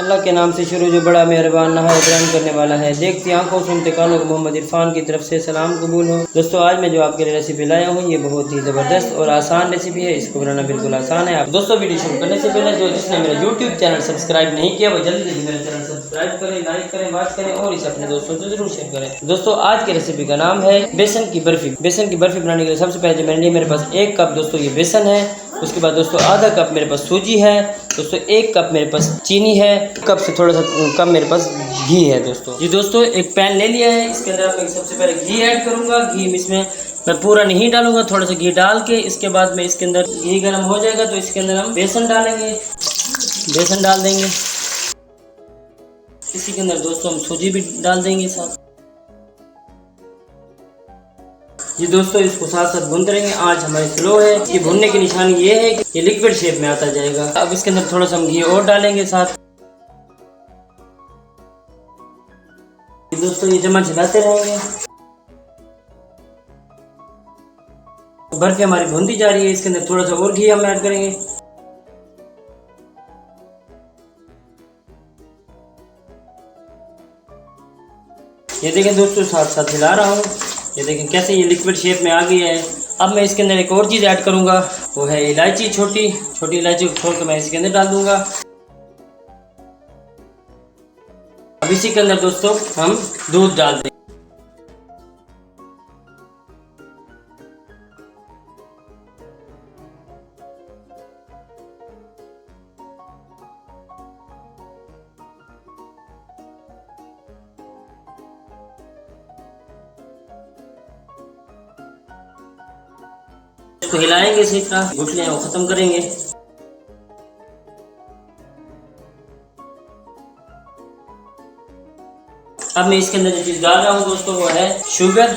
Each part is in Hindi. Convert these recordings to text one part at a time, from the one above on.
अल्लाह के नाम से शुरू जो बड़ा मेहरबान नहायत रहम करने वाला है। देखती आंखों सुनते कानों को मोहम्मद इरफान की तरफ से सलाम कबूल हो। दोस्तों आज मैं जो आपके लिए रेसिपी लाया हूँ ये बहुत ही ज़बरदस्त और आसान रेसिपी है। इसको बनाना बिल्कुल आसान है। दोस्तों वीडियो शुरू करने से पहले जिसने मेरा यूट्यूब चैनल सब्सक्राइब नहीं किया वो जल्दी जल्दी मेरा चैनल सब्सक्राइब करें, लाइक करें, बात करें और इसे अपने दोस्तों से जरूर शेयर करें। दोस्तों आज की रेसिपी का नाम है बेसन की बर्फी। बेसन की बर्फी बनाने के लिए सबसे पहले मेरे लिए मेरे पास 1 कप दोस्तों ये बेसन है। उसके बाद दोस्तों आधा कप मेरे पास सूजी है। दोस्तों 1 कप मेरे पास चीनी है। कप से थोड़ा सा कम मेरे पास घी है। दोस्तों जी दोस्तों एक पैन ले लिया है। इसके अंदर मैं सबसे पहले घी ऐड करूंगा। घी इसमें मैं पूरा नहीं डालूंगा, थोड़ा सा घी डाल के इसके बाद में इसके अंदर घी गर्म हो जाएगा तो इसके अंदर हम बेसन डालेंगे। बेसन डाल देंगे। इसी के अंदर दोस्तों हम सूजी भी डाल देंगे साथ। जी दोस्तों इसको साथ साथ भूनते रहेंगे। आज हमारी स्लो है। ये भूनने की निशानी ये है कि ये लिक्विड शेप में आता जाएगा। अब इसके अंदर थोड़ा सा हम घी और डालेंगे साथ। दोस्तों ये चम्मच हिलाते रहेंगे। बर्फी हमारी भूनती जा रही है। इसके अंदर थोड़ा सा और घी हम ऐड करेंगे। ये देखें दोस्तों साथ साथ हिला रहा हूँ। ये देखें कैसे ये लिक्विड शेप में आ गई है। अब मैं इसके अंदर एक और चीज़ ऐड करूँगा, वो है इलायची। छोटी इलायची को खोल कर मैं इसके अंदर डाल दूंगा। अब इसी के अंदर दोस्तों हम दूध डाल देंगे। इसको हिलाएंगे इसी तरह, गुठलियां वो खत्म करेंगे। अब मैं इसके अंदर जो चीज डाल रहा हूँ दोस्तों वो है शुगर।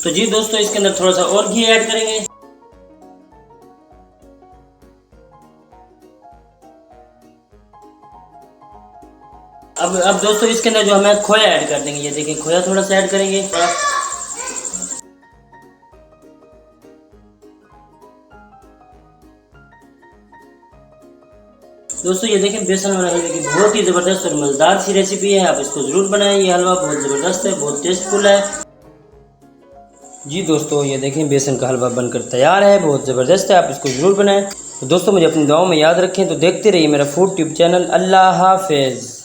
तो जी दोस्तों इसके अंदर थोड़ा सा और घी ऐड करेंगे। अब दोस्तों इसके अंदर जो हमें खोया ऐड कर देंगे। ये देखिए खोया थोड़ा सा ऐड करेंगे। दोस्तों ये देखें बेसन वाला हलवे की बहुत ही ज़बरदस्त और मज़ेदार सी रेसिपी है। आप इसको ज़रूर बनाएं। ये हलवा बहुत ज़बरदस्त है, बहुत टेस्टफुल है। जी दोस्तों ये देखें बेसन का हलवा बनकर तैयार है, बहुत ज़बरदस्त है। आप इसको ज़रूर बनाएं। तो दोस्तों मुझे अपनी दुआओं में याद रखें। तो देखते रहिए मेरा फूड ट्यूब चैनल। अल्लाह हाफिज़।